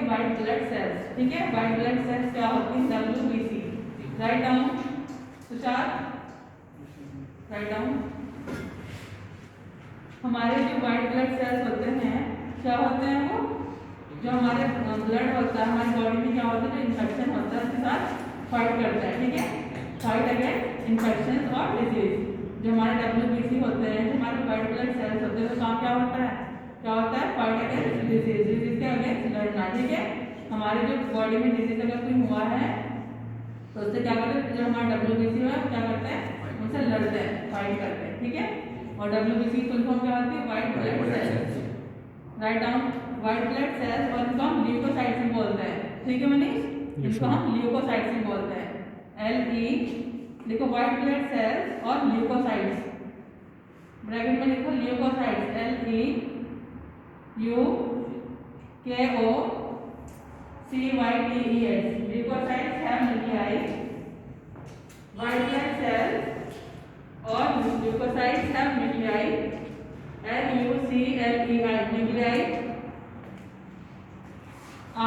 White blood sales, ठीक है। White blood sales क्या होती है? WBC। Write down Tushar, write down. हमारे जो व्हाइट ब्लड सेल्स होते हैं क्या होते हैं? वो जो हमारे ब्लड होता है हमारी बॉडी में क्या होता है? जो इन्फेक्शन होता है उसके साथ फाइट करता है, ठीक है। फाइट अगेंस्ट इन्फेक्शन और डिजीज। जो हमारे WBC होते हैं, जो हमारे व्हाइट ब्लड सेल्स होते हैं, तो काम क्या होता है? क्या होता है? फाइट अगेंस्ट डिजीज, डिजीज के अगेंस्ट लड़ना, ठीक है। हमारे जो बॉडी में डिजीज अगर कोई हुआ है तो उससे क्या करते हैं? जो हमारा WBC है क्या करते हैं? उनसे लड़ते हैं, फाइट करते हैं, ठीक है। और WBC फुल फॉर्म क्या होती है? White blood sales. Write down white blood cells, और इनको हम ल्यूकोसाइट्स भी बोलते हैं, ठीक है मनीष। इनको हम ल्यूकोसाइट्स भी बोलते हैं। LE लिखो, व्हाइट ब्लड सेल्स और ल्यूकोसाइट्स, ब्रैकेट में लिखो leukocytes, LEUKOCYTES। Leukocytes have nuclei, white blood cells और leukocytes have nuclei, NUCLEI। Nuclei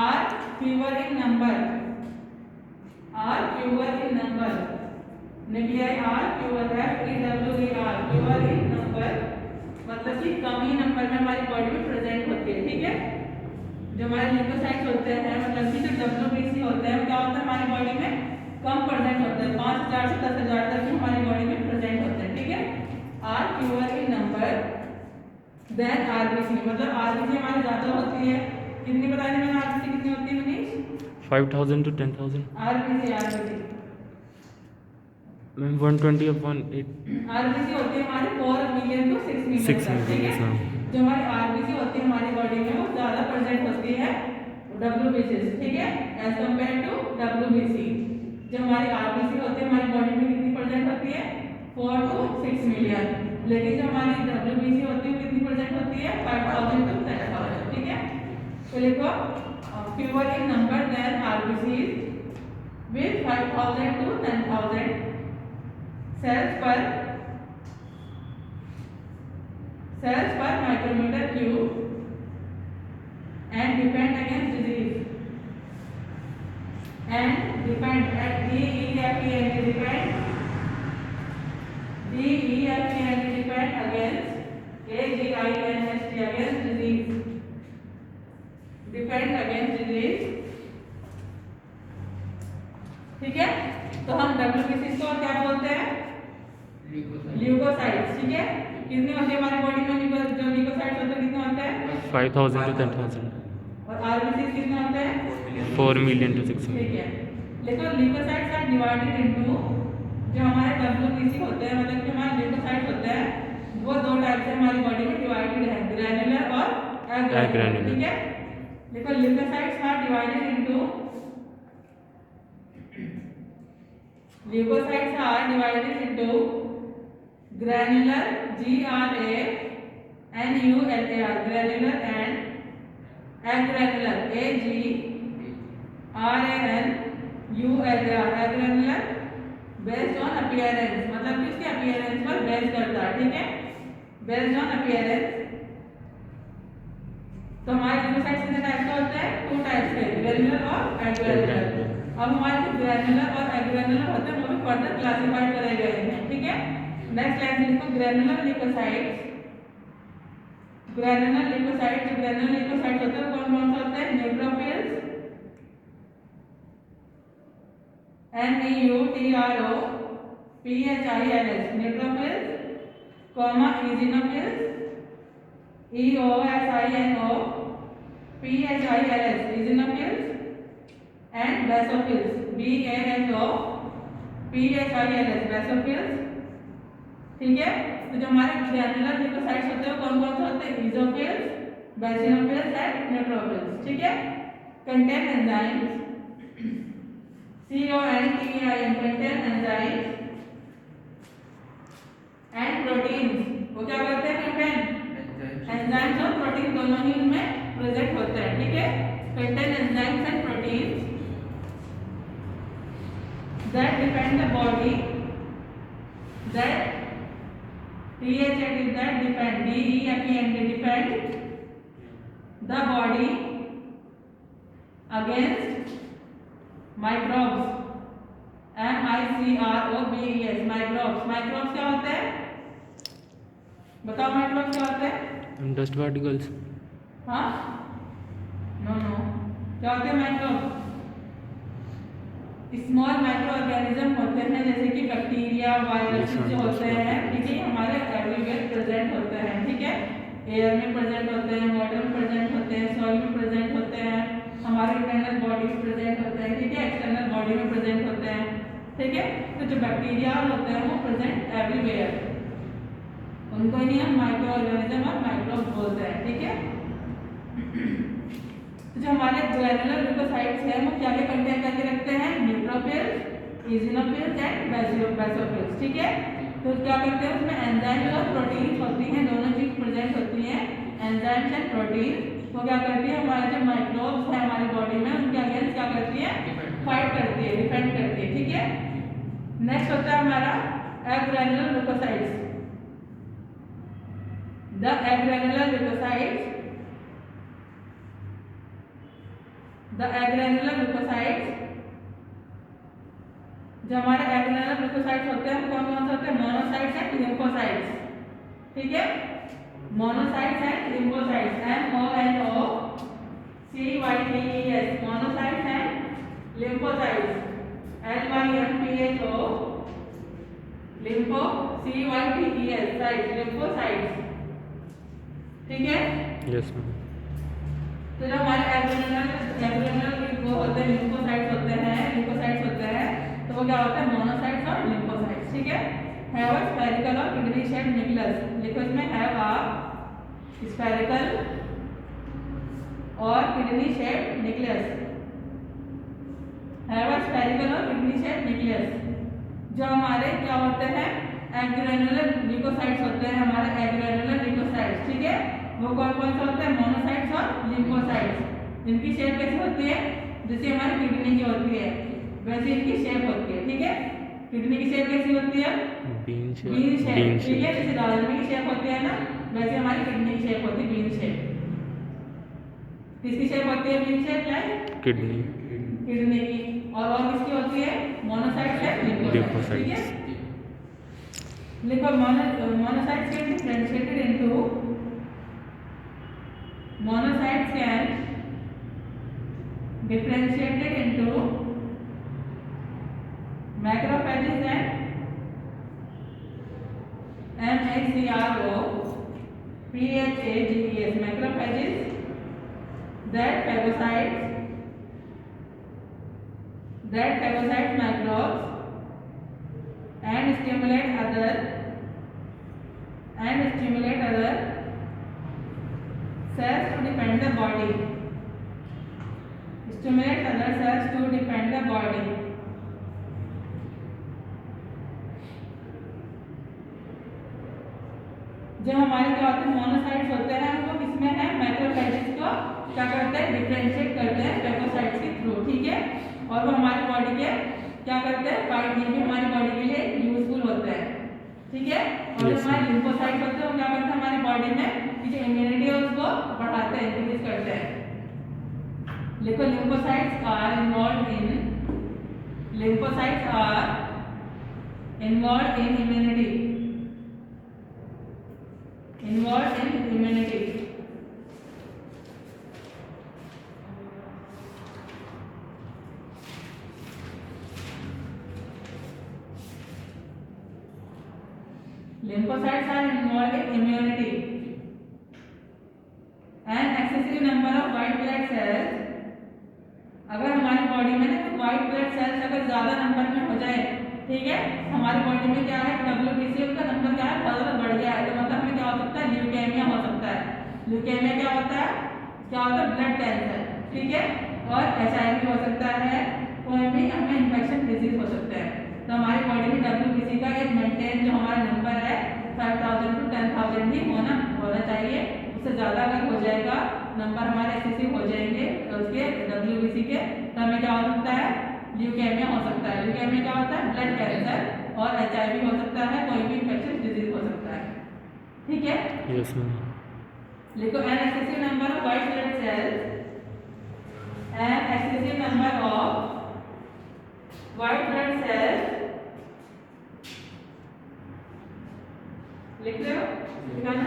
are fewer in number, are fewer in number, nuclei are fewer, FEWER, fewer in number, मतलब कि कम ही number में हमारी body में present होती है, ठीक है। जो हमारे ल्यूकोसाइट्स होते हैं मतलब कि जो WBC होते हैं क्या होता है? हमारी बॉडी में कम प्रेजेंट होते हैं, 5000 से 10,000 तक हमारी बॉडी में प्रेजेंट होते हैं, ठीक है। Are fewer in number than RBC, मतलब RBC हमारी ज्यादा होती है। कितनी बताने मैंने? RBC कितनी होती है Manish? 5000 to 10,000। RBC ma'am 120/8। RBC होती है हमारे 4 मिलियन to 6 मिलियन, 6 ठीक है। मिलियन। जो हमारी RBC होती है हमारी बॉडी में वो ज्यादा प्रेजेंट होती है WBC, ठीक है, एज कम्पेयर टू WBC। जो हमारी RBC होती है हमारी बॉडी में कितनी प्रेजेंट होती है? 4 to 6 मिलियन। लेकिन जो हमारी WBC होती है कितनी प्रेजेंट होती है? 5000 to 10,000, ठीक है। तो लिखो fewer in number than RBCs with 5000 to 10,000 cells per micrometer cube and defend against disease, and defend at DEFEND, defend DEFEND, defend against AGINST, against disease, defend against disease, ठीक है। तो हम WBC को क्या बोलते हैं? ल्यूकोसाइट्स, ठीक है। कितनी होती है हमारी बॉडी में? जो ल्यूकोसाइट्स होते हैं कितने होते हैं? 5000 to 10,000। और RBC कितने होते हैं? 4 million to 6 ठीक million। है। देखो ल्यूकोसाइट्स आर डिवाइडेड इनटू, जो हमारे WBC होते हैं मतलब कि हमारे ल्यूकोसाइट्स होते हैं वो दो टाइप से हमारी बॉडी में डिवाइडेड है, ग्रैन्युलर और एग्रैन्युलर, ठीक है। देखो leukocytes are divided into, leukocytes are divided into granular, GRANULAR, granular, and agranular, AGRANULAR, agranular based on appearance, मतलब कि उसके appearance पर बेस करता है, ठीक है, based on appearance। तो हमारे ल्यूकोसाइट्स कितने टाइप के होते हैं? 2 टाइप्स के, ग्रैन्युलर और एग्रैनुलर। अब हमारे जो ग्रैन्युलर और एग्रैनुलर होते हैं वो भी फर्दर क्लासिफाइड करे गए हैं, ठीक है। नेक्स्ट लाइन लिखो ग्रैन्युलर ल्यूकोसाइट्स, ग्रैन्युलर ल्यूकोसाइट्स, जो ग्रैन्युलर ल्यूकोसाइट्स होते हैं कौन कौन से होते हैं? Neutrophils, NEUTROPHILS, neutrophils, eosinophils, EOSINOPHILS, eosinophils, and basophils, BASOPHILS, basophils, ठीक है। तो जो हमारे ग्रैन्युलर ल्यूकोसाइट्स होते हैं कौन कौन से होते हैं? इजोफिल्स, बेसिनोफिल्स एंड न्यूट्रोफिल्स, ठीक है। Contain enzymes, CONTEIN, contain enzymes and proteins, वो क्या करते हैं? कंटेन एंजाइम्स और प्रोटीन दोनों ही उनमें प्रेजेंट होते हैं, ठीक है। Contain enzymes and proteins that defend the body, that DHAT, that defend, DEFEND, defend the body against microbes, MICROBES, microbes. Microbes क्या होते हैं, बताओ माइक्रोब्स क्या होते हैं? Dust particles. हाँ, नो नो, क्या होते हैं माइक्रोब? स्मॉल माइक्रो ऑर्गेनिज्म होते हैं, जैसे कि बैक्टीरिया, वायरस जो होते हैं, ठीक है, हमारे एवरीवेयर प्रेजेंट होते हैं, ठीक है, एयर में प्रेजेंट होते हैं, वाटर में प्रेजेंट होते हैं, सॉइल में प्रेजेंट होते हैं, हमारे इंटरनल बॉडी में प्रेजेंट होते हैं, ठीक है, एक्सटर्नल बॉडी में प्रेजेंट होते हैं, ठीक है। तो जो बैक्टीरिया होते हैं वो प्रेजेंट एवरीवेयर, उनको ही हम माइक्रो ऑर्गेनिज्म और माइक्रोब बोलते हैं, ठीक है। तो जो हमारे ग्रैनुलर ल्यूकोसाइट्स हैं वो क्या क्या कंटेन करके रखते हैं? न्यूट्रोफिल्स, इओसिनोफिल्स एंड बेसोफिल्स, ठीक है। तो क्या करते हैं उसमें एंजाइम और प्रोटीन्स होती हैं, दोनों चीज प्रेजेंट होती हैं, एंजाइम्स एंड प्रोटीन। वो क्या करती है, हमारे जो माइक्रोब्स हैं हमारी बॉडी में उनके अगेंस्ट क्या करती है? फाइट करती है, डिफेंड करती है, ठीक है। नेक्स्ट होता है हमारा agranular leukocytes. The agranular leukocytes, the agranular leukocytes, जो हमारे एग्रैनुलर ल्यूकोसाइट्स होते हैं कौन कौन से होते हैं? मोनोसाइट्स एंड लिम्फोसाइट्स, ठीक है, monocytes and lymphocytes, MONOCYTES, monocytes and lymphocytes, LYMPHO, lympho, CYTES, sites, lymphocytes, ठीक है। Yes ma'am. तो जो हमारे एग्रैनुलर वो होते हैं, लिम्फोसाइट्स होते हैं, तो वो क्या होता है? मोनोसाइट्स और लिम्फोसाइट्स, ठीक है। हैव अ स्फेरिकल और किडनी शेप्ड न्यूक्लियस, लिखो इसमें हैव अ स्फेरिकल और kidney shaped nucleus, have a spherical और किडनी शेप्ड न्यूक्लियस। जो हमारे क्या होते हैं? एग्रैनुलर ल्यूकोसाइट्स होते हैं, हमारे एग्रैनुलर ल्यूकोसाइट्स, ठीक है। वो कौन कौन से होते हैं? मोनोसाइट्स और लिम्फोसाइट्स। इनकी शेप कैसी होती है? जैसे हमारी किडनी की होती है वैसे इनकी शेप होती है, ठीक है। किडनी की शेप कैसी होती है? Bean shape. बीन शेप, ठीक है, जैसे राजमा की शेप होती है ना, वैसे हमारी किडनी की शेप होती है बीन शेप। किसकी शेप होती है बीन शेप? क्या है? किडनी। किडनी की। और किसकी होती है? मोनोसाइट्स है, लिम्फोसाइट्स, ठीक है। लिखो monocytes can differentiated into, monocytes can differentiated into macrophages and MACROPHAGES, macrophages that phagocytes microbes and stimulate other cells to defend the body, stimulate other cells to defend the body। जो हमारे क्या होते हैं? Monocytes होते हैं, वो किसमें है? मैक्रोफेजेस को क्या करते हैं? डिफरेंशिएट करते हैं फेगोसाइट्स के थ्रू, ठीक है। और वो हमारी बॉडी के क्या करते हैं? फाइट, ये भी हमारी बॉडी के लिए यूजफुल होते हैं, ठीक है। और जो हमारे लिम्फोसाइट्स होते हैं वो क्या करते हैं? हमारी बॉडी में जो इम्यूनिटी है उसको बढ़ाते हैं, इंक्रीज करते हैं। लिखो lymphocytes are involved in immunity, lymphocytes are involved in immunity and excessive number of white blood cells, अगर हमारी बॉडी में ना तो व्हाइट ब्लड सेल्स अगर ज्यादा नंबर में हो जाए, ठीक है, हमारी बॉडी में क्या है? WBC का नंबर क्या है? बहुत ज्यादा बढ़ गया है, तो मतलब हमें क्या हो सकता है? ल्यूकेमिया हो सकता है। ल्यूकेमिया क्या होता है? ब्लड कैंसर, ठीक है। और HIV हो सकता है, कोई भी हमें इन्फेक्शन डिजीज हो सकता है। तो हमारी बॉडी में WBC का एक मेंटेन जो हमारा नंबर है 5000 to 10,000 ही होना चाहिए। उससे ज़्यादा अगर हो जाएगा, नंबर हमारे एक्सेसिव हो जाएंगे तो उसके WBC के, तो हमें क्या हो सकता है? ल्यूकेमिया हो सकता है। ल्यूकेमिया क्या होता है? Blood cancer. और HIV हो सकता है, कोई भी इन्फेक्शन डिजीज हो सकता है, ठीक है। Yes ma'am. लिखो an excessive number of white blood cells, an excessive number of white blood cells, लिख रहे हो लिखाना?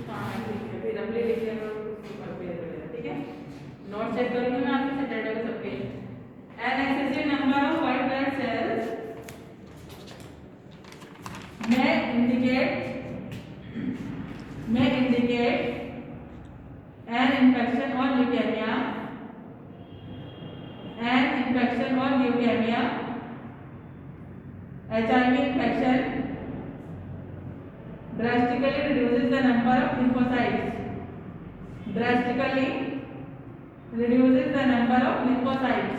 हाँ ठीक है, फिर अपने लिख रहे हो ठीक है, नोट चेक करूंगी मैं आपके सैटरडे को सबके। An excessive number of white blood cells may indicate an infection or leukemia, HIV infection drastically reduces the number of lymphocytes,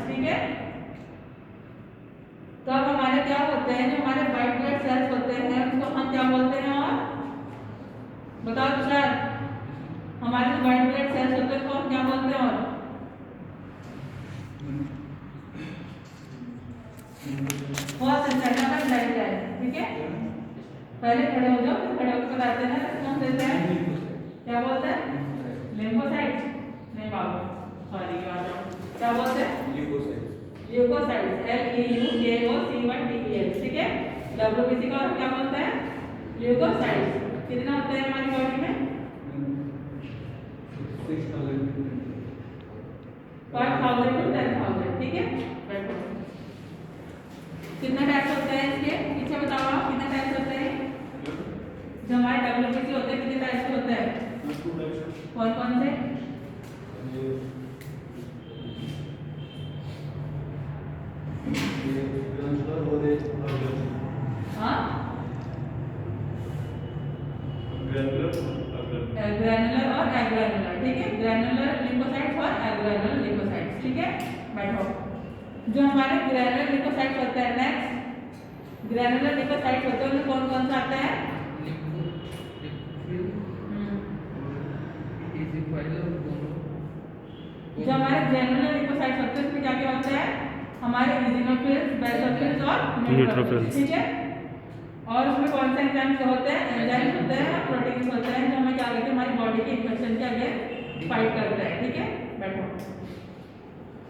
ठीक है। तो अब हमारे क्या होते हैं, जो हमारे व्हाइट ब्लड सेल्स होते हैं उसको हम क्या बोलते हैं, और बताओ सर, हमारे जो व्हाइट ब्लड सेल्स होते हैं उसको हम क्या बोलते हैं? और बहुत अच्छा नंबर लाइक है, ठीक है। पहले खड़े हो जाओ, फिर खड़े होकर बताते हैं कौन देते हैं, क्या बोलते हैं? लिम्फोसाइट्स नहीं बाबू, सॉरी क्या बोलते हैं? ल्यूकोसाइट्स, LEUKOCYTES, ठीक है। WBC का क्या बोलते हैं? ल्यूकोसाइट्स। कितना होते हैं हमारी बॉडी में? 5000 to 10,000, ठीक है। कितने टाइप्स होते हैं इसके पीछे बताओ आप, कितने टाइप्स होते हैं? जो हमारे WBC होते हैं कितने टाइप्स के होते हैं? कौन कौन से? हाँ, ग्रैनुलर और एग्रैनुलर, ठीक है। ग्रैनुलर लिम्फोसाइट्स और एग्रैनुलर लिम्फोसाइट्स, ठीक है। बैठो। जो हमारे ग्रैनुलर लिम्फोसाइट्स होते हैं, नेक्स्ट ग्रैनुलर लिम्फोसाइट्स होते हैं उनमें कौन कौन सा आता है? जो हमारे ग्रैनुलर लिम्फोसाइट्स होते हैं उसमें क्या क्या होता है? हमारे इजिनोफिल्स, बेसोफिल्स और न्यूट्रोफिल्स, ठीक है। और उसमें कौन से एंजाइम्स होते हैं? एंजाइम्स होते हैं, प्रोटीन्स होते हैं जो हमें क्या करते हैं, हमारी बॉडी के इन्फेक्शन के अगेंस्ट फाइट करते हैं, ठीक है। बैठो।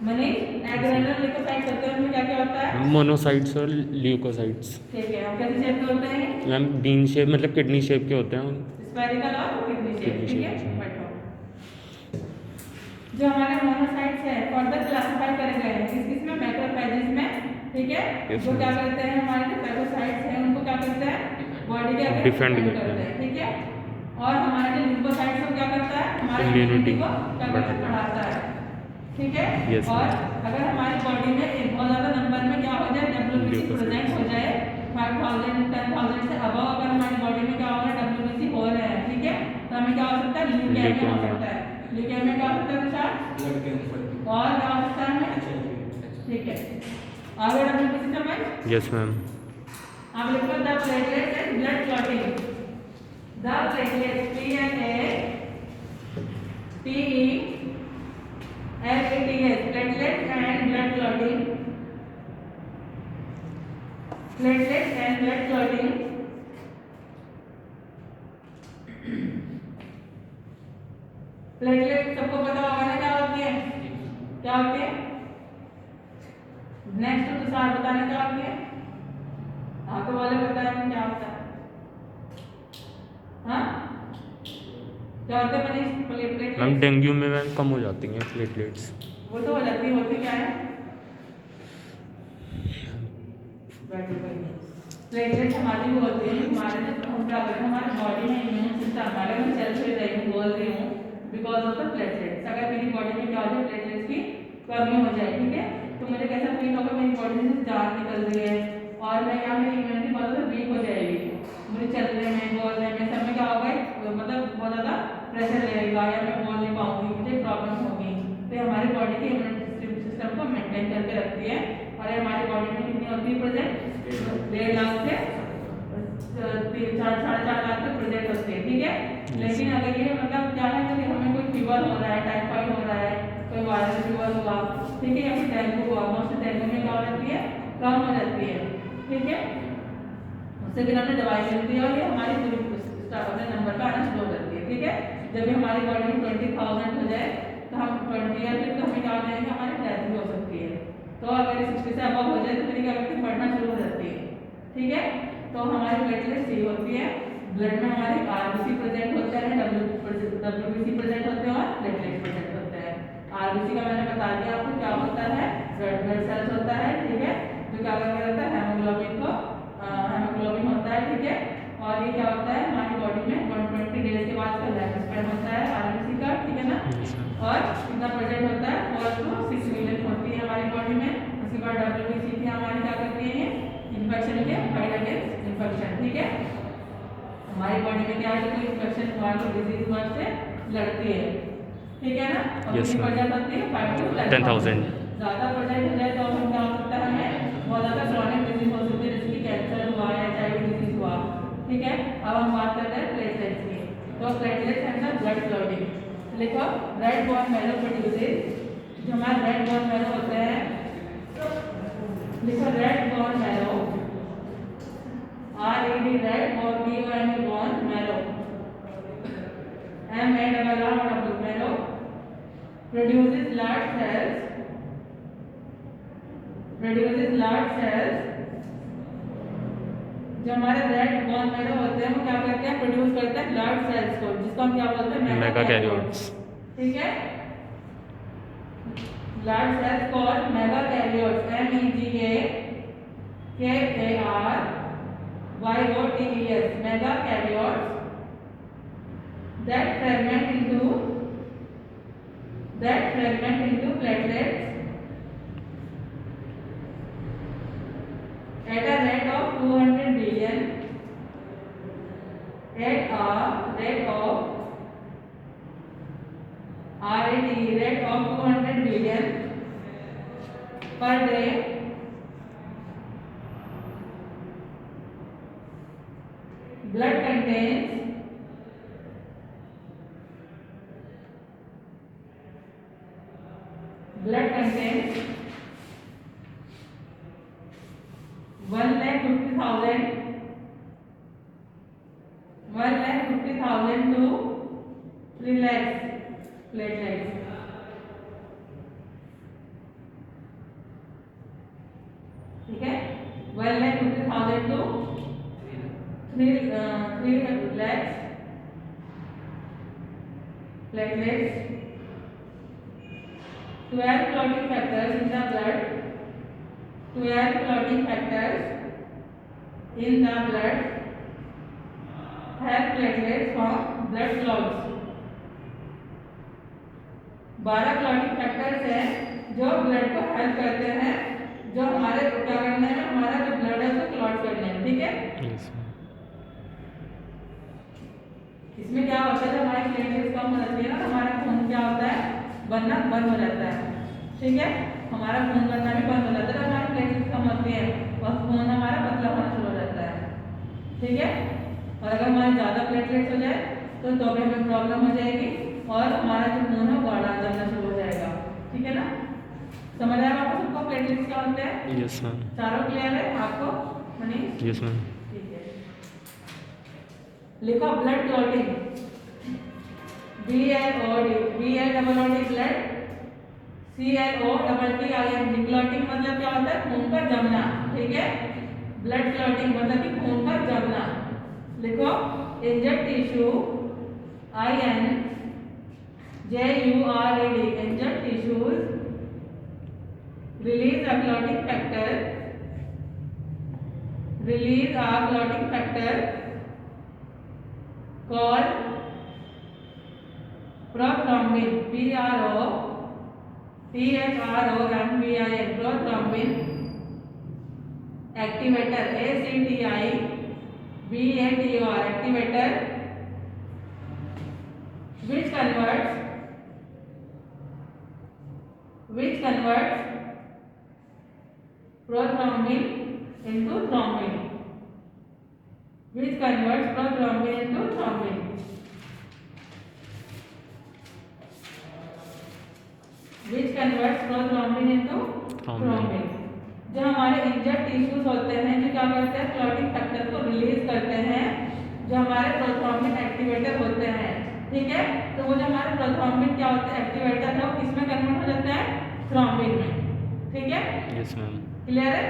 मनी एग्रैनुलर लिम्फोसाइट्स होते हैं उनमें क्या क्या होता है? मोनोसाइट्स और ल्यूकोसाइट्स, ठीक है। और कैसे शेप के होते हैं? मैम बीन शेप, मतलब किडनी शेप के होते हैं। स्फेरिकल और किडनी शेप, किडनी ठीक है। शेप। बैठो। जो हमारे मोनोसाइट्स है फर्दर क्लासिफाई करे गए हैं किस किस में? मैक्रोफेजेस में, ठीक है। जो क्या करते हैं, हमारे जो फेगोसाइट्स हैं उनको क्या करते हैं? बॉडी के अगेंस्ट डिफेंड करते हैं, ठीक है। और हमारा जो लिम्फोसाइट्स को क्या करता है? हमारे इम्यूनिटी को क्या करता है? बढ़ाता है, ठीक है। और अगर हमारी बॉडी में एक बहुत ज़्यादा नंबर में क्या हो जाए, WBC प्रेजेंट हो जाए 5000 10,000 से अबव, अगर हमारी बॉडी में क्या हो रहा है, WBC हो रहा है, ठीक है, तो हमें क्या हो सकता है? ल्यूकेमिया हो सकता है। ल्यूकेमिया क्या हो सकता है सर? और क्या हो सकता है, ठीक है। आगे WBC समझ? Yes ma'am. आप लिखो the platelets and blood clotting. The platelets PLATELETS, platelets and blood clotting. Platelets and blood clotting. Platelet सबको पता होगा ना क्या होती है? क्या होती है? नेक्स्ट तो सार बताना क्या होती है? आपको वाले पता है क्या होता है? हाँ, क्या होता है? मैंने प्लेटलेट मैम डेंगू में मैम कम हो जाती हैं प्लेटलेट्स। वो तो हो जाती है, होती क्या है? प्लेटलेट्स हमारी वो होती है हमारे जो हम क्या करते हैं, हमारे बॉडी में इम्यून सिस्टम हमारे में चल फिर रही हूँ, बोल रही हूँ बिकॉज ऑफ द प्लेटलेट्स। अगर मेरी बॉडी में क्या हो जाए, प्लेटलेट्स की कमी हो जाए, ठीक है, तो मुझे कैसा फील होगा, मेरी बॉडी से जान निकल रही है और मैं यहाँ मेरी इम्यूनिटी बहुत ज़्यादा वीक हो जाएगी। मुझे चलने में, बोलने में सब में क्या होगा, मतलब बहुत ज़्यादा प्रेशर लगेगा या मैं बोल नहीं पाऊंगी, मुझे प्रॉब्लम होगी। तो हमारी बॉडी की इम्यूनिटी सिस्टम को मेंटेन करके रखती है। और ये हमारी बॉडी में कितनी होती है प्रेजेंट? 1.5 लाख से 4.5 लाख तक प्रेजेंट होती है, ठीक है। लेकिन अगर ये मतलब क्या है कि हमें कोई फीवर हो रहा है, टाइफाइड हो रहा है, कोई वायरल फीवर हुआ, ठीक है, या फिर डेंगू हुआ, मोस्ट डेंगू में क्या हो जाती है? कम हो जाती है, ठीक है। उससे फिर हमने दवाई मिलती है और ये हमारी पूरी नंबर का आना शुरू हो जाती है, ठीक है। जब भी हमारी बॉडी में 20,000 हो जाए तो हम 20 या में हमारी डेथ भी हो सकती है। तो अगर 60 से अबव हो जाए तो फिर क्या करती है, बढ़ना शुरू हो जाती है। ठीक है, तो हमारी प्लेटलेट सही होती है। ब्लड में हमारे आरबीसी प्रेजेंट होते हैं, डब्ल्यूबीसी प्रेजेंट होते हैं और प्लेटलेट प्रेजेंट होते हैं। आरबीसी का मैंने बता दिया आपको क्या होता है, रेड ब्लड सेल्स होता है। ठीक है, जो क्या करके रहता है, हेमोग्लोबिन होता है। ठीक है, और ये क्या होता है, हमारी बॉडी में 120 डेज के बाद का लाइफ स्पैन होता है आरबीसी का। ठीक है ना, और कितना प्रेजेंट होता है, 4 to 6 मिलियन होती है हमारी बॉडी में। उसके बाद डब्ल्यूबीसी की हमारी क्या करती है, इन्फेक्शन के फाइट अगेंस्ट इन्फेक्शन। ठीक है, हमारी बॉडी में क्या है, कोई इन्फेक्शन हुआ तो डिजीज हुआ से लड़ती है। ठीक है ना, और कितनी प्रेजेंट होती है, 5 to 10,000। ज़्यादा प्रेजेंट हो जाए तो हम क्या हो सकता है, हमें बहुत ज़्यादा क्रॉनिक डिजीज हो सकती है, जैसे कि कैंसर हुआ या HIV डिजीज हुआ। ठीक है, अब हम बात करते हैं प्लेटलेट्स की। तो platelets and the blood clotting लिखो, रेड बोन मैरो प्रोड्यूसेस, जो हमारे रेड बोन मैरो होते हैं, लिखो red bone marrow, RED red और BON bone marrow, MARR marrow produces large cells, जो हमारे रेड बोन मैरो होते हैं वो क्या करते हैं, प्रोड्यूस करते हैं लार्ज सेल्स को, जिसको हम क्या बोलते हैं, मेगाकैरियोट्स। ठीक है, large cells called megakaryotes, MEGAKARYOTES, megakaryotes that fragment into platelets at a rate of 200 billion, at a rate of rate of 200 billion per day. Blood contains 150,000 to 3 lakhs platelets. ठीक है, 150,000 to 3 lakhs platelets. 12 clotting factors in the blood. 12 clotting factors in the blood help platelets form blood clots. 12 clotting factors हैं जो blood को help करते हैं, जो हमारे क्या करने हैं, हमारा जो ब्लड है उसको क्लॉट करने हैं। ठीक है, इसमें क्या होता है, जब हमारी प्लेटलेट्स कम हो जाती है ना, हमारा खून क्या होता है, बनना बंद हो जाता है। ठीक है, हमारा खून बनना भी बंद हो जाता है, हमारी प्लेटलेट्स कम होती है और खून हमारा पतला होना शुरू हो जाता है। ठीक है, और अगर हमारे ज़्यादा प्लेटलेट्स हो जाए तो भी हमें प्रॉब्लम हो जाएगी और हमारा जो खून है वो गाढ़ा जमना शुरू हो जाएगा। ठीक है ना, समझ आया आपको सबको प्लेटलेट्स क्या होते हैं? Yes ma'am. चारों क्लियर है आपको मनीष? Yes ma'am. ठीक है, लिखो blood clotting, BLOD blood, CLOTTING clotting मतलब क्या होता है, खून का जमना। ठीक है, ब्लड क्लॉटिंग मतलब कि खून का जमना। लिखो injured tissue, INJURED injured tissues release a clotting factor called prothrombin, PROTHROMBIN, prothrombin activator, ACTIVATOR activator, which converts prothrombin into thrombin, which converts prothrombin into thrombin. जो हमारे इंजर्ड टिश्यूज होते हैं, जो क्या करते हैं, क्लॉटिंग फैक्टर को रिलीज करते हैं, जो हमारे प्रोथ्रोम्बिन एक्टिवेटर होते हैं। ठीक है, तो वो जो हमारे प्रोथ्रोम्बिन क्या होते हैं, एक्टिवेटर है, वो किसमें कन्वर्ट हो जाता है, यस मैम। क्लियर है?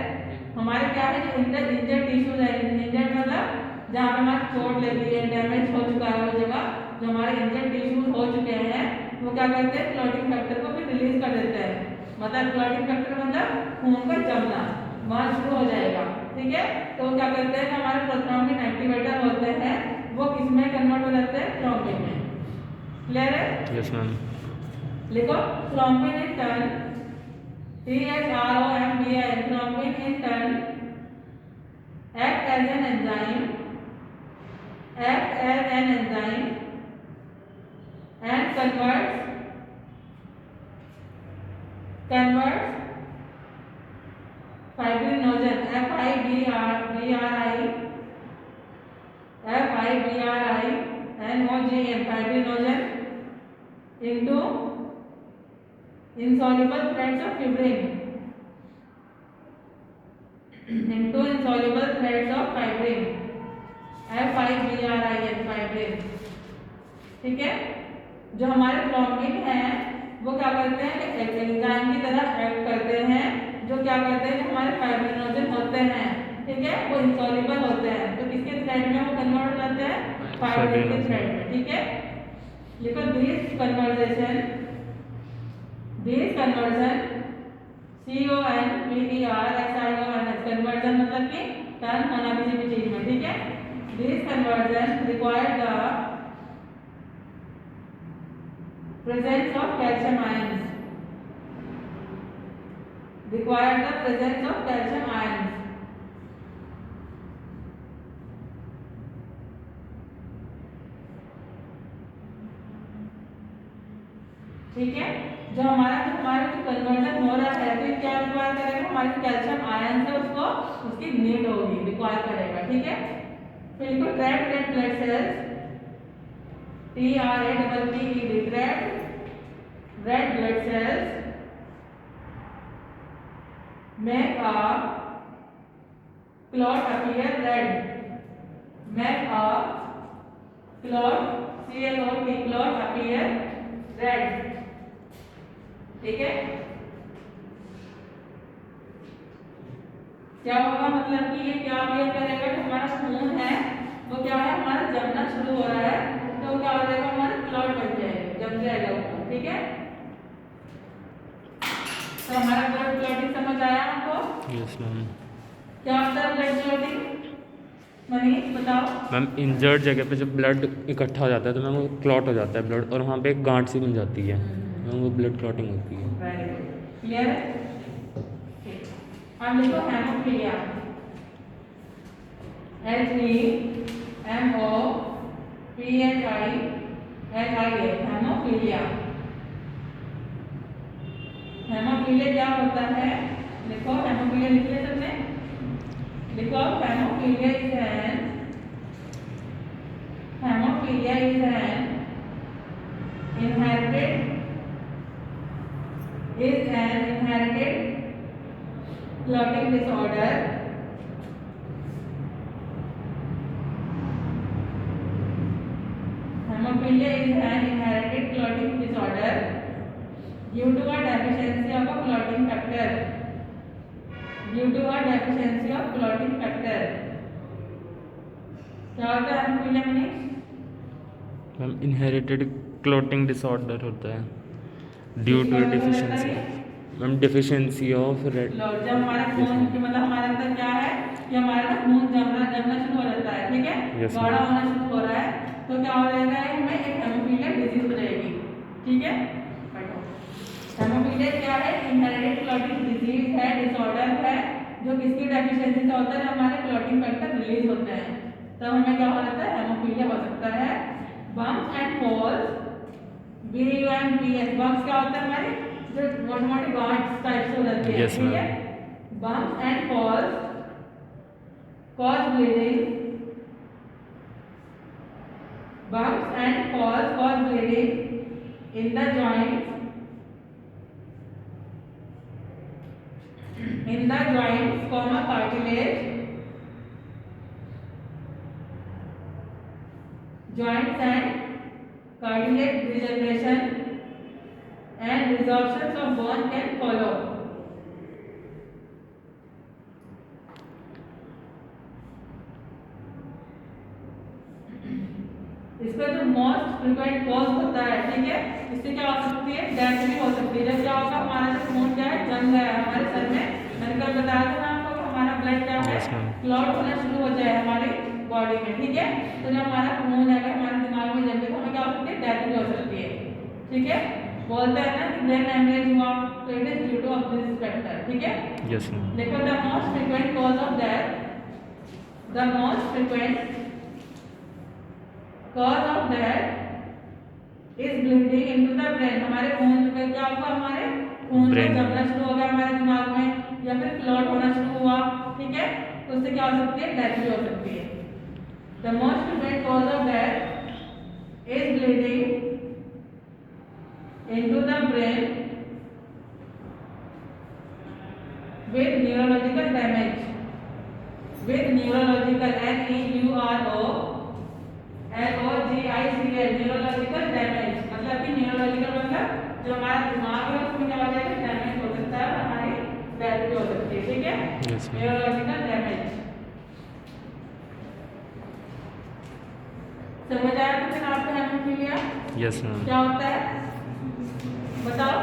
हमारे क्या है जो इंजर्ड टिश्यूज है, इंजर्ड मतलब जहाँ पे हमारी चोट लगी है, डैमेज हो चुका है वो जगह, जो हमारे इंजर्ड टिश्यूज हो चुके हैं वो क्या करते हैं क्लॉटिंग फैक्टर को फिर रिलीज कर देते हैं। मतलब क्लॉटिंग फैक्टर मतलब खून का जमना वहाँ शुरू हो जाएगा। ठीक है, तो क्या करते हैं हमारे प्रोथ्रोम्बिन एक्टिवेटर होते हैं वो किसमें कन्वर्ट हो जाते हैं थ्रोम्बिन में। क्लियर है? Yes ma'am. लिखो thrombin in turn THROMBIN thrombin in turn act as an enzyme and converts fibrinogen FIBRINOGEN fibrinogen into insoluble threads of fibrin FIBRIN। ठीक है, जो हमारे थ्रोम्बिन है वो क्या करते हैं एंजाइम की तरह एक्ट करते हैं, जो क्या करते हैं हमारे फाइब्रिनोजन होते हैं। ठीक है, वो इंसॉल्युबल होते हैं तो किसके थ्रेड में वो कन्वर्ट हो जाते हैं फाइब्रिन के थ्रेड में। ठीक है, लिखो दिस कन्वर्जन कन्वर्जन मतलब कि टर्न होना किसी भी चीज में। ठीक है, this conversion require the presence of calcium ions ठीक है, जो हमारा जो कन्वर्जन हो रहा है तो क्या रिक्वायर करेगा हमारे कैल्शियम आयन से उसको उसकी नीड होगी, रिक्वायर करेगा। ठीक है, फिर लिखो trapped red blood cells TRAPPED red blood cells make a clot appear red, make a clot clot appear red। ठीक है, क्या होगा मतलब कि ये क्या appear करेगा कि हमारा खून है वो क्या है हमारा जमना शुरू हो रहा है तो क्या हो जाएगा हमारा क्लॉट बन जाएगा, जम जाएगा वो। ठीक है, तो हमारा ब्लड क्लॉटिंग समझ आया आपको? Yes ma'am. क्या होता है ब्लड क्लॉटिंग? मनीष बताओ। मैम इंजर्ड जगह पे जब ब्लड इकट्ठा हो जाता है तो मैम वो क्लॉट हो जाता है ब्लड और वहाँ पे एक गांठ सी बन जाती है मैम, वो ब्लड क्लॉटिंग होती है। वेरी गुड, क्लियर है? अब लिखो हेमोफीलिया HEMOPHILIA हेमोफीलिया। हेमोफीलिया क्या होता है? लिखो हेमोफीलिया, लिख लिया सबने? लिखो haemophilia is an inherited clotting disorder Hemophilia is an inherited clotting disorder due to a deficiency of a clotting factor. क्या होता है haemophilia Manish? Ma'am inherited clotting disorder होता है due to deficiency ma'am, deficiency of red. जब हमारा खून कि मतलब हमारे अंदर क्या है कि हमारा खून जमना शुरू हो जाता है। ठीक है, गाढ़ा होना शुरू हो रहा है तो क्या हो जाएगा हमें एक हेमोफीलिया डिजीज हो जाएगी। ठीक है, हेमोफीलिया क्या है? इनहेरिटेड क्लॉटिंग डिजीज है, डिसऑर्डर है जो किसकी डेफिशिएंसी से होता है, हमारे क्लॉटिंग फैक्टर रिलीज होते हैं तब हमें क्या हो जाता है हेमोफीलिया हो सकता है। Bumps and falls BUMPS bumps क्या होता है हमारे जो मोटी मोटी गांठ टाइप से हो जाती है। ठीक है, bumps and falls cause bleeding in the joints cartilage joints and cartilage degeneration and resorption of bone can follow। Most frequent cause होता है, ठीक है। इससे क्या हो सकती है, डेथ भी हो सकती है। जब क्या होगा, हमारा जो खून क्या है, जम गया है हमारे सर में, मैंने कल बताया था ना आपको कि हमारा ब्लड क्या है, क्लॉट होना शुरू हो जाए हमारी बॉडी में, ठीक है। तो जब हमारा खून है हमारे दिमाग में जम गया तो हमें क्या हो सकती है, डेथ भी हो सकती है, ठीक है। बोलते हैं ना कि ब्रेन हेमरेज हुआ तो it is due to of this factor, ठीक है। Yes ma'am. देखो the most frequent cause of death, the most frequent cause of death is bleeding into the brain। हमारे खून में क्या होगा, हमारे खून का जमना शुरू हो गया हमारे दिमाग में, या फिर क्लॉट होना शुरू हुआ, ठीक है। तो उससे क्या हो सकती है, डेथ भी हो सकती है। The most frequent cause of death is bleeding into the brain with neurological damage, with neurological NEUROLOGICL neurological damage, मतलब कि न्यूरोलॉजिकल मतलब जो हमारा दिमाग है उसमें क्या हो जाएगा, डैमेज हो सकता है, हमारी डेथ भी हो सकती है, ठीक है। न्यूरोलॉजिकल डैमेज समझ आया तो फिर आपको हेमोफीलिया यस मैम। क्या होता है बताओ।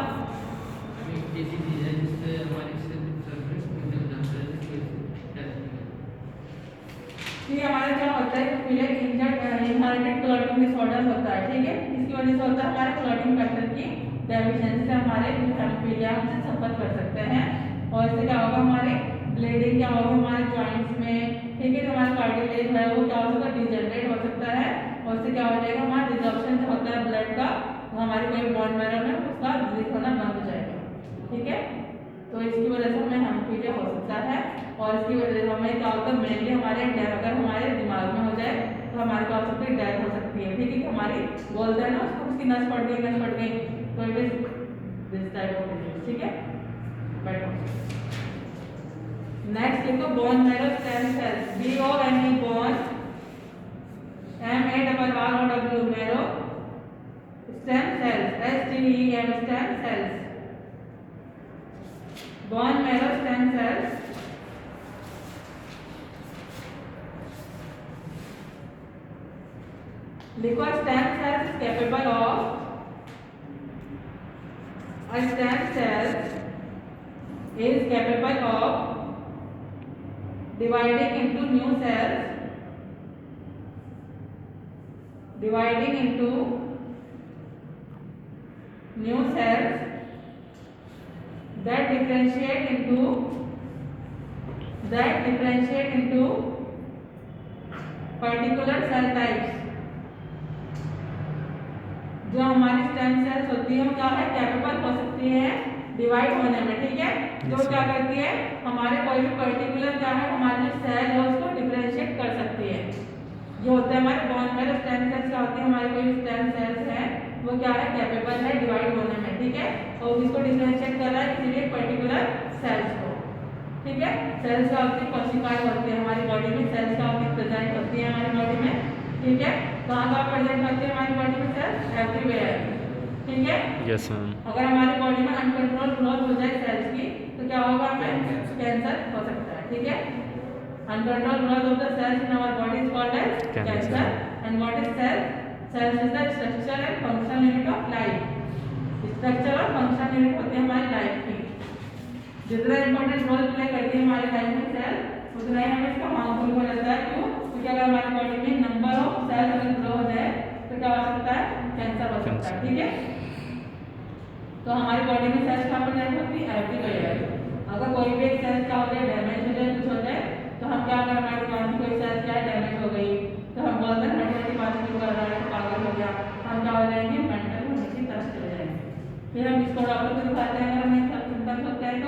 ये हमारा क्या होता है, इनहेरिटेड क्लॉटिंग डिसऑर्डर होता है, ठीक है। इसकी वजह से होता है हमारे क्लॉटिंग फैक्टर की डेफिशिएंसी से हमारे हेमोफीलिया से सफर कर सकते हैं। और इससे क्या होगा, हमारे ब्लीडिंग क्या होगा हमारे जॉइंट्स में, ठीक है। जो हमारा कार्टिलेज है वो क्या हो सकता है, डिजनरेट हो सकता है। और इससे क्या हो जाएगा, हमारा रिजर्प्शन जो होता है ब्लड का, वो हमारे कोई बोन मैरो में उसका रिलीज होना बंद हो जाएगा, ठीक है। तो इसकी वजह से हमें हेमोफीलिया हो सकता है। और इसकी वजह से हमें क्या होता है, मेनली हमारे अगर हमारे दिमाग में हो जाए तो हमारे क्या हो सकती है, डेथ हो सकती है, ठीक है। हमारी बोलते हैं ना उसको, उसकी नस पड़ गई, नस पड़ गई, तो it is this type of disease, ठीक है। बैठो। नेक्स्ट देखो, bone marrow stem cells, BONE bone, MARROW marrow, stem cells STEM stem cells, bone marrow stem cells लिखो। Stem cells is capable of, a stem cell is capable of dividing into new cells, dividing into new cells that differentiate into particular cell types। जो हमारी stem cells होती है वो क्या है, capable हो सकती है डिवाइड होने में, ठीक है। जो क्या करती है, हमारे कोई भी पर्टिकुलर क्या है, हमारी जो सेल है उसको डिफरेंशिएट कर सकती है। जो होता है हमारे बोन मैरो स्टेम सेल्स क्या होती है, हमारी कोई स्टेम सेल्स है वो क्या है, कैपेबल है डिवाइड होने में, ठीक है। और इसको डिफरेंशिएट कर रहा है किसी भी पर्टिकुलर सेल्स को, ठीक है। सेल्स क्या होती है, कोशिकाएं होती है हमारी बॉडी में, सेल्स क्या होती है, प्रेजेंट होती है हमारी बॉडी में, ठीक है। कहाँ प्रेजेंट होती है हमारी बॉडी में सेल्स, एवरीवेयर, ठीक है। Yes ma'am. अगर हमारी बॉडी में अनकंट्रोल ग्रोथ हो जाए सेल्स की तो क्या होगा, हमें कैंसर हो सकता है, ठीक है। Uncontrol growth of the cells in our body is called as cancer. And what is cell? Cells is the structure and function unit of life. Structure और फंक्शन यूनिट होती है हमारी लाइफ की। जितना इंपॉर्टेंट रोल प्ले करती है हमारी life में सेल, उतना ही हमें इसका हार्मफुल हो जाता है। क्यों? क्योंकि अगर हमारी बॉडी में नंबर ऑफ सेल्स अगर ग्रो हो जाए तो क्या हो सकता है, कैंसर हो सकता है, ठीक है। तो हमारी बॉडी में सेल्स कहाँ पर होती है, एवरीवेयर। अगर कोई भी एक सेल क्या हो जाए, डैमेज हो जाए, कुछ हो जाए, तो हम क्या करें, हमारी बॉडी में कोई सेल क्या है, डैमेज हो गई, तो हम बोलते हैं मेंटल की बात नहीं कर रहा है, पागल हो गया, हम क्या हो जाएंगे, मेंटल होने की तरफ चले जाएंगे। फिर हम इसको डॉक्टर को दिखाते हैं अगर हमें सिम्टम्स होते हैं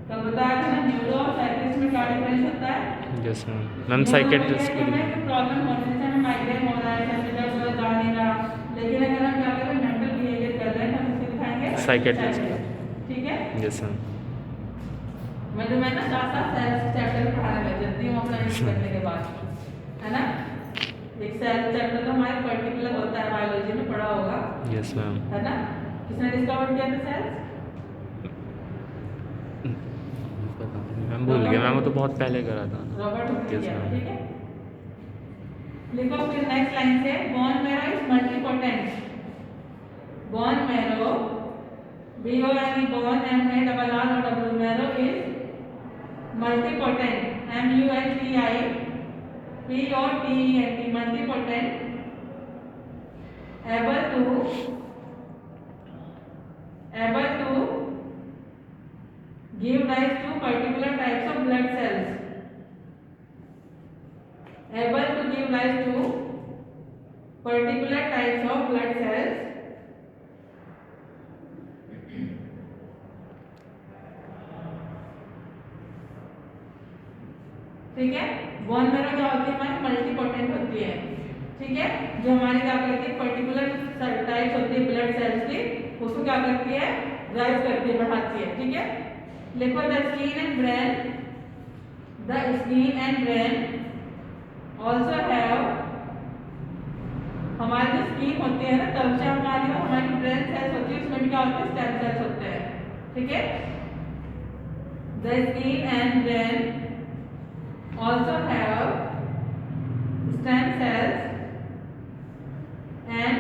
तो बताया था ना, न्यूरो और साइकियाट्रिस्ट में क्या डिफरेंस होता है। Yes ma'am. मैम साइकियाट्रिस्ट को प्रॉब्लम होने से हमें माइग्रेन हो रहा है, सेंसिटिव हो जा नहीं रहा, लेकिन अगर हम क्या करें, मेंटल बिहेवियर कर रहे हैं तो हम इसको दिखाएंगे साइकियाट्रिस्ट, ठीक है। Yes ma'am. मैं ना साथ सेल्स चैप्टर पढ़ाने लग जाती हूँ अपना यूज करने के बाद, है ना। एक सेल चैप्टर तो हमारे पर्टिकुलर होता है, बायोलॉजी में पढ़ा होगा, यस मैम, है ना। किसने डिस्कवर किया था सेल्स? मैं भूल गया मैम, वो तो बहुत पहले करा था। रॉबर्ट हुक ने किया, ठीक है। लिखो फिर नेक्स्ट लाइन से, bone marrow is multipotent. Bone marrow, BONE, bone MARRO, marrow is multipotent, MULTIPOTENT, multipotent, able to give rise to particular types of blood cells, able to give rise to particular types of blood cells, ठीक है। Bone marrow क्या होती है, हमारी multipotent होती है, ठीक है, जो हमारी क्या करती है, पर्टिकुलर टाइप्स होती है ब्लड सेल्स की, उसको क्या करती है, राइज करती है, बढ़ाती है, ठीक है। लिखो the skin and brain also have, हमारी जो स्किन होती है ना, त्वचा हमारी और हमारी ब्रेन सेल्स होती है, उसमें भी क्या होते हैं, स्टेम सेल्स होते हैं, ठीक है। The skin and brain also have stem cells and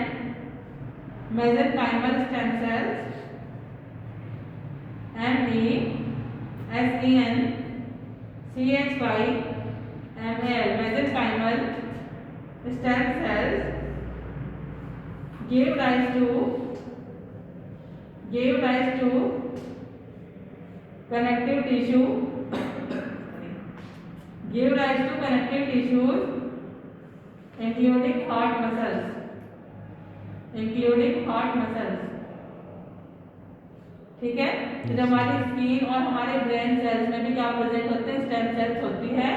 mesenchymal stem cells, mesenchymal mesenchymal stem cells give rise to connective tissue, give rise to connective tissues including heart muscles, ठीक है। तो जब हमारी skin और हमारे ब्रेन सेल्स में भी क्या प्रेजेंट होते हैं, स्टेम सेल्स होती है,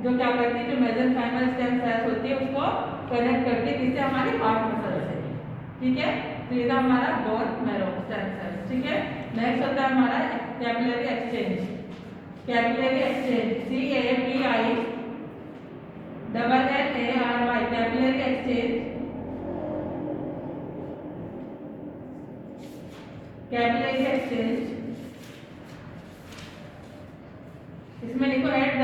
जो क्या करती है, जो मेसेंकाइमल स्टेम सेल्स होती है उसको कनेक्ट करती है, किससे, हमारी हार्ट मसल से, ठीक है। तो ये था हमारा बोन मैरो स्टेम सेल्स, ठीक है। नेक्स्ट होता है हमारा capillary exchange, capillary exchange, CAPILLARY, capillary exchange, capillary exchange, इसमें लिखो at the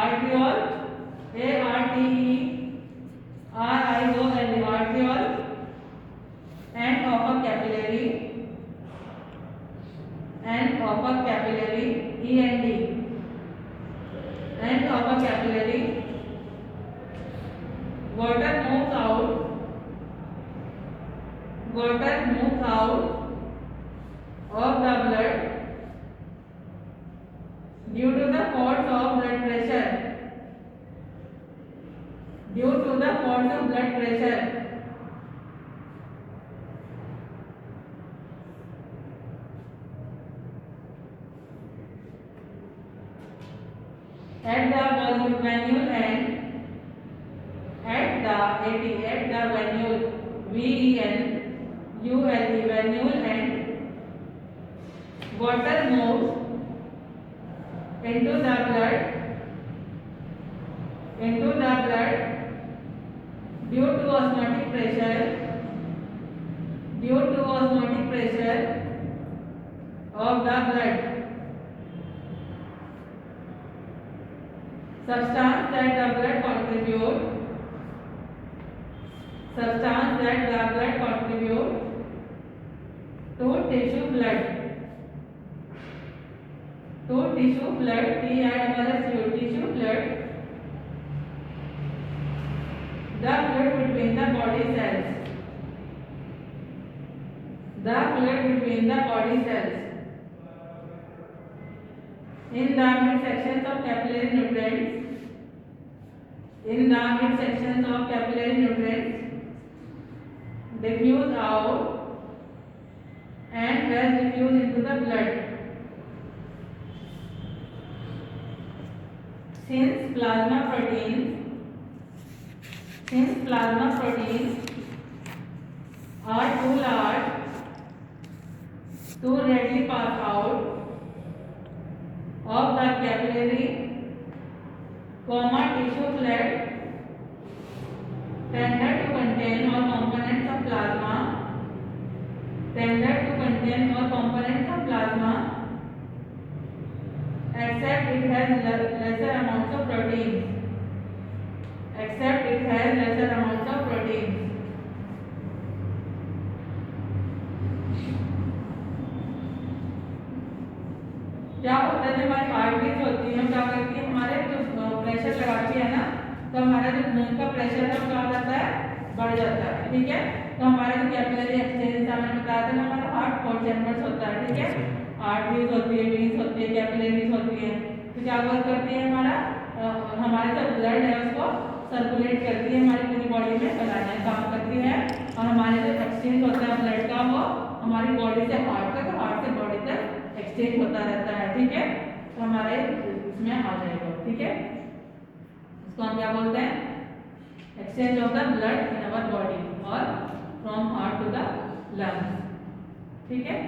arteriole, ARTERIOL, arteriole end of a capillary, END, end of a capillary, water moves out of the blood due to the force of blood pressure, at the venule end, at the venule, VENULE, venule end, water moves into the blood due to osmotic pressure of the blood. Substance that the blood contribute to tissue blood, tissue blood, tissue blood, the fluid between the body cells, in the midsections of capillary nutrients, diffuse out and gas diffuse into the blood. Since plasma proteins are too large to readily pass out of the capillary, tissue fluid tended to contain all components of plasma, except it has lesser amounts of proteins. Except it has lesser amounts of proteins. क्या होता है, जो हमारी arteries होती है क्या करती है, हमारे जो प्रेशर लगाती है ना, तो हमारा जो खून का प्रेशर है वो क्या हो जाता है, बढ़ जाता है, ठीक है। तो हमारे जो कैपिलरी एक्सचेंज हमने बताया था ना, हमारा हार्ट 4 चैम्बर्स होता है, ठीक है। आर्टरीज होती है, वेन्स होती है, कैपिलरीज होती है, तो क्या वर्क करती है, हमारा जो ब्लड है उसको सर्कुलेट करती है, हमारी पूरी बॉडी में बनाने का काम करती है। और हमारे जो एक्सचेंज होता है ब्लड का, वो हमारी बॉडी से हार्ट तक, हार्ट से बॉडी तक एक्सचेंज होता रहता है, ठीक है। तो हमारे इसमें आ जाएगा, ठीक है। इसको हम क्या बोलते हैं, exchange of the blood in our body और from heart to the lungs, ठीक है।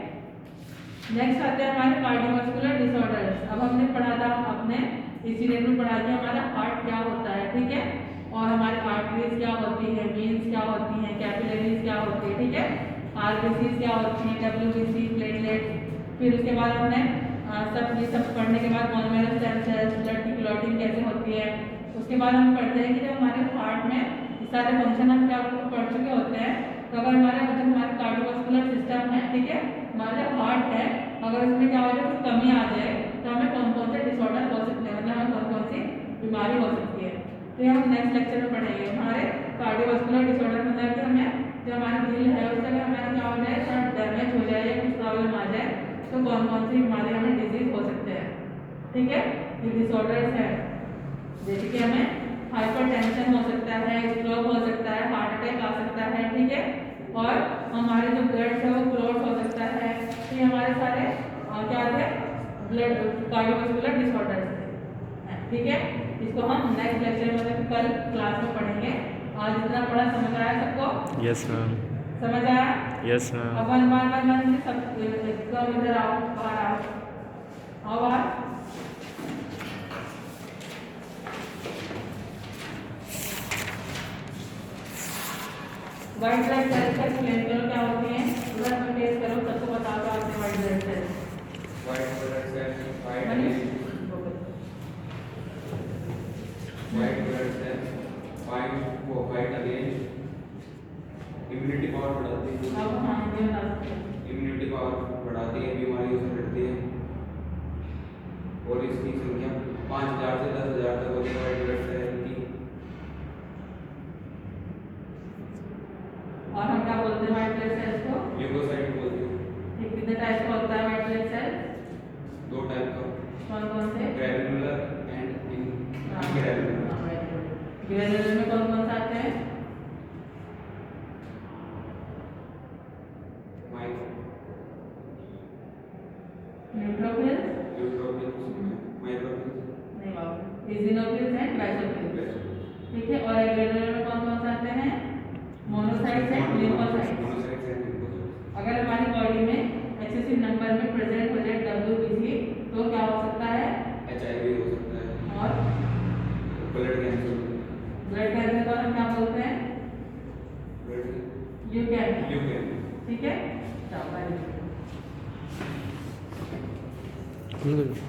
नेक्स्ट आते हैं हमारे कार्डियोवास्कुलर डिसऑर्डर्स। अब हमने पढ़ा था, अपने इस पीरियड में पढ़ा दिया हमारा हार्ट क्या होता है, ठीक है, और हमारी आर्टरीज क्या होती है, वेन्स क्या होती हैं, कैपिलरीज क्या होती है, ठीक है, आरबीसीज क्या होती हैं, डब्ल्यूबीसी, प्लेटलेट्स। फिर उसके बाद हमने ये सब पढ़ने के बाद bone marrow stem sales, blood की क्लॉटिंग कैसे होती है। उसके बाद हम पढ़ते हैं कि जब हमारे हार्ट में ये सारे फंक्शन हम क्या पढ़ चुके होते हैं, तो अगर हमारे कार्डियोवास्कुलर सिस्टम है, ठीक है, हमारा हार्ट है, अगर उसमें क्या हो जाए, कुछ कमी आ जाए, तो हमें कौन कौन से डिसऑर्डर हो सकते हैं, मतलब हमें कौन कौन सी बीमारी हो सकती है। तो ये हम नेक्स्ट लेक्चर में पढ़ेंगे। हमारे कार्डियोवास्कुलर डिसऑर्डर मतलब कि हमें जो हमारा दिल है उससे अगर हमारा क्या हो जाए, थोड़ा डैमेज हो जाए या कुछ प्रॉब्लम आ जाए, तो कौन कौन सी बीमारी हमें डिजीज हो सकते हैं, ठीक है। ये डिसऑर्डर्स है, जैसे कि हमें हाइपरटेंशन हो सकता है, स्ट्रोक हो सकता है, हार्ट अटैक आ सकता है, ठीक है, और हमारे जो ब्लड है वो क्लॉट हो सकता है। तो ये हमारे सारे क्या थे, ब्लड कार्डियोवास्कुलर डिसऑर्डर्स थे, ठीक है। इसको हम नेक्स्ट लेक्चर में, मतलब कल क्लास में पढ़ेंगे। आज इतना पढ़ा, समझ आया सबको? Yes ma'am. समझ आया? Yes ma'am. अब वन बार सब इधर आओ, बाहर आओ बाहर। व्हाइट ब्लड सेल्स का एक्सप्लेन करो क्या होती हैं, पूरा टेस्ट करो, सबको बताओ क्या होते हैं white blood sales. White blood cells white blood sales fight against immunity power बढ़ाती है। अब हाँ ये बता सकते हैं। इम्यूनिटी पावर बढ़ाती है, बीमारियों से लड़ती है, और इसकी संख्या 5000 से 10,000 तक होती है व्हाइट ब्लड सेल की। और हम क्या बोलते हैं व्हाइट ब्लड सेल्स को? ल्यूकोसाइट बोलते हैं। ये कितने टाइप का होता है व्हाइट ब्लड सेल? 2 टाइप का, कौन कौन से? Granular and इनग्रैन्युलर। ग्रैन्युलर में कौन कौन से आते हैं? न्यूट्रोफिल्स, नहीं बाबू, इसिनोफिल्स एंड बेसोफिल्स, ठीक है। और ग्रैन्युलर में कौन कौन से आते हैं? Monocytes and lymphocytes. अगर हमारी बॉडी में एक्सेसिव नंबर में प्रेजेंट हो जाए डब्ल्यूबीसी, तो क्या हो सकता है? एचआईवी हो सकता है, और ब्लड कैंसर। ब्लड कैंसर को हम क्या बोलते हैं? ल्यूकेमिया, ठीक है। खुल गई।